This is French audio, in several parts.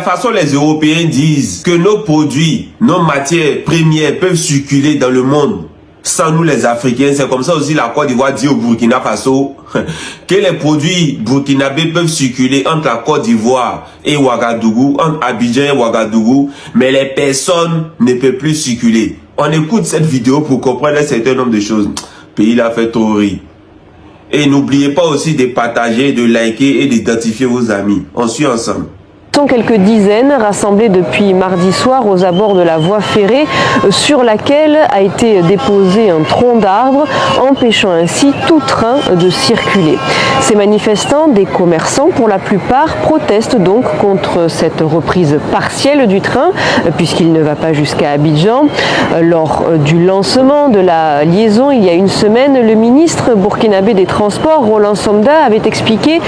façon les Européens disent que nos produits, nos matières premières peuvent circuler dans le monde sans nous les Africains, c'est comme ça aussi la Côte d'Ivoire dit au Burkina Faso que les produits burkinabés peuvent circuler entre la Côte d'Ivoire et Ouagadougou, entre Abidjan et Ouagadougou, mais les personnes ne peuvent plus circuler. On écoute cette vidéo pour comprendre un certain nombre de choses. Le pays l'a fait trop rire. Et n'oubliez pas aussi de partager, de liker et d'identifier vos amis. On suit ensemble. Sont quelques dizaines rassemblées depuis mardi soir aux abords de la voie ferrée sur laquelle a été déposé un tronc d'arbre, empêchant ainsi tout train de circuler. Ces manifestants, des commerçants pour la plupart, protestent donc contre cette reprise partielle du train puisqu'il ne va pas jusqu'à Abidjan. Lors du lancement de la liaison il y a une semaine, le ministre burkinabé des Transports, Roland Somda, avait expliqué,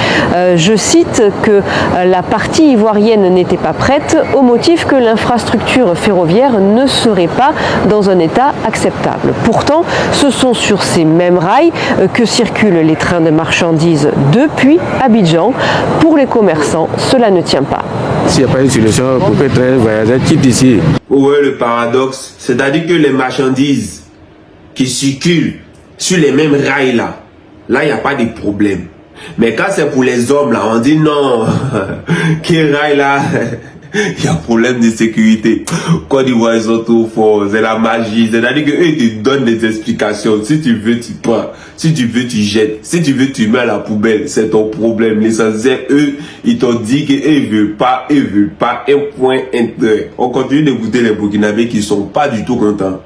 je cite, que la partie ivoirienne n'était pas prête au motif que l'infrastructure ferroviaire ne serait pas dans un état acceptable. Pourtant, ce sont sur ces mêmes rails que circulent les trains de marchandises depuis Abidjan. Pour les commerçants, cela ne tient pas. S'il n'y a pas une solution pour que les trains voyageurs quittent ici. Où est le paradoxe? C'est-à-dire que les marchandises qui circulent sur les mêmes rails là, il n'y a pas de problème. Mais quand c'est pour les hommes là, on dit non, quel rail là, il y a problème de sécurité. Côte d'Ivoire, ils sont trop forts, c'est la magie. C'est-à-dire qu'eux, ils te donnent des explications. Si tu veux, tu prends. Si tu veux, tu jettes. Si tu veux, tu mets à la poubelle. C'est ton problème. L'essentiel, eux, ils t'ont dit qu'ils veulent pas, un point intérêt. On continue d'écouter les Burkinabés qui sont pas du tout contents.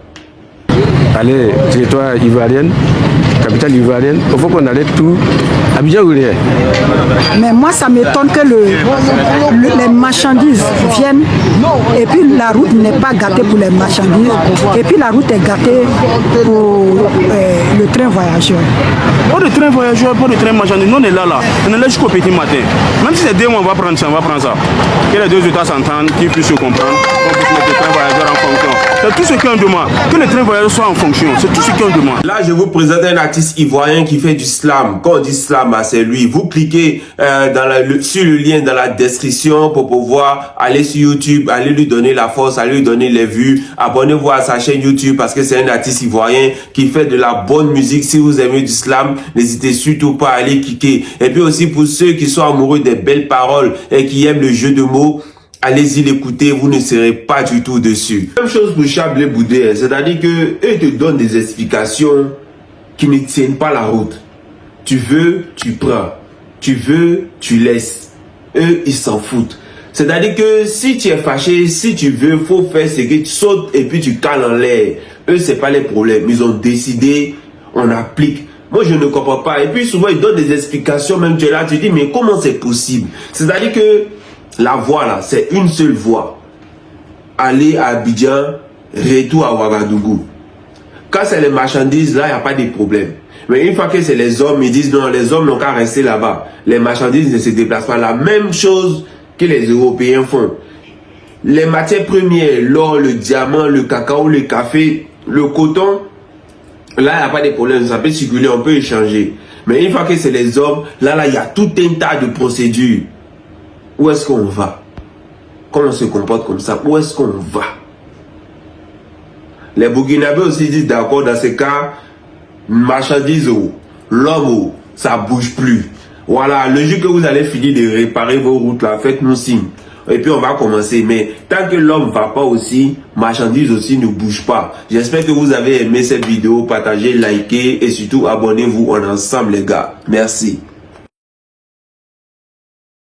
Allez, territoire ivoirien, capitale ivoirienne, il faut qu'on allait tout Abidjan ou rien. Mais moi, ça m'étonne que les marchandises viennent et puis la route n'est pas gâtée pour les marchandises et puis la route est gâtée pour le train voyageur. Pas de train voyageur, pas de train marchandise. Nous, on est là. On est là jusqu'au petit matin. Même si c'est 2 mois, on va prendre ça. Que les deux États s'entendent, qu'ils puissent se comprendre, on puisse mettre les trains voyageurs en fonction. C'est tout ce qu'on demande. Que les trains voyageurs soient en fonction. C'est tout ce qu'on demande. Là, je vous présente un artiste ivoirien qui fait du slam. Quand on dit slam, c'est lui. Vous cliquez sur le lien dans la description pour pouvoir aller sur YouTube, aller lui donner la force, aller lui donner les vues. Abonnez-vous à sa chaîne YouTube parce que c'est un artiste ivoirien qui fait de la bonne musique. Si vous aimez du slam, n'hésitez surtout pas à aller cliquer. Et puis aussi pour ceux qui sont amoureux des belles paroles et qui aiment le jeu de mots, allez-y l'écouter, vous ne serez pas du tout dessus. Même chose pour Chablé Boudé, c'est-à-dire que eux te donnent des explications qui ne tiennent pas la route. Tu veux, tu prends. Tu veux, tu laisses. Eux, ils s'en foutent. C'est-à-dire que si tu es fâché, si tu veux, faut faire ce que tu sautes et puis tu cales en l'air. Eux, c'est pas les problèmes. Ils ont décidé, on applique. Moi, je ne comprends pas. Et puis souvent, ils donnent des explications, même tu es là, tu dis, mais comment c'est possible? C'est-à-dire que la voie là, c'est une seule voie. Aller à Abidjan, retour à Ouagadougou. Quand c'est les marchandises, là, il n'y a pas de problème. Mais une fois que c'est les hommes, ils disent non, les hommes n'ont qu'à rester là-bas. Les marchandises ne se déplacent pas. La même chose que les Européens font. Les matières premières, l'or, le diamant, le cacao, le café, le coton, là, il n'y a pas de problème. Ça peut circuler, on peut échanger. Mais une fois que c'est les hommes, là, il y a tout un tas de procédures. Où est-ce qu'on va? Quand on se comporte comme ça, où est-ce qu'on va? Les Burkinabés aussi disent d'accord, dans ces cas, marchandises, l'homme, ça bouge plus. Voilà, le jour que vous allez finir de réparer vos routes là, faites-nous signe. Et puis on va commencer. Mais tant que l'homme ne va pas aussi, marchandises aussi ne bouge pas. J'espère que vous avez aimé cette vidéo. Partagez, likez et surtout abonnez-vous. On est ensemble les gars. Merci.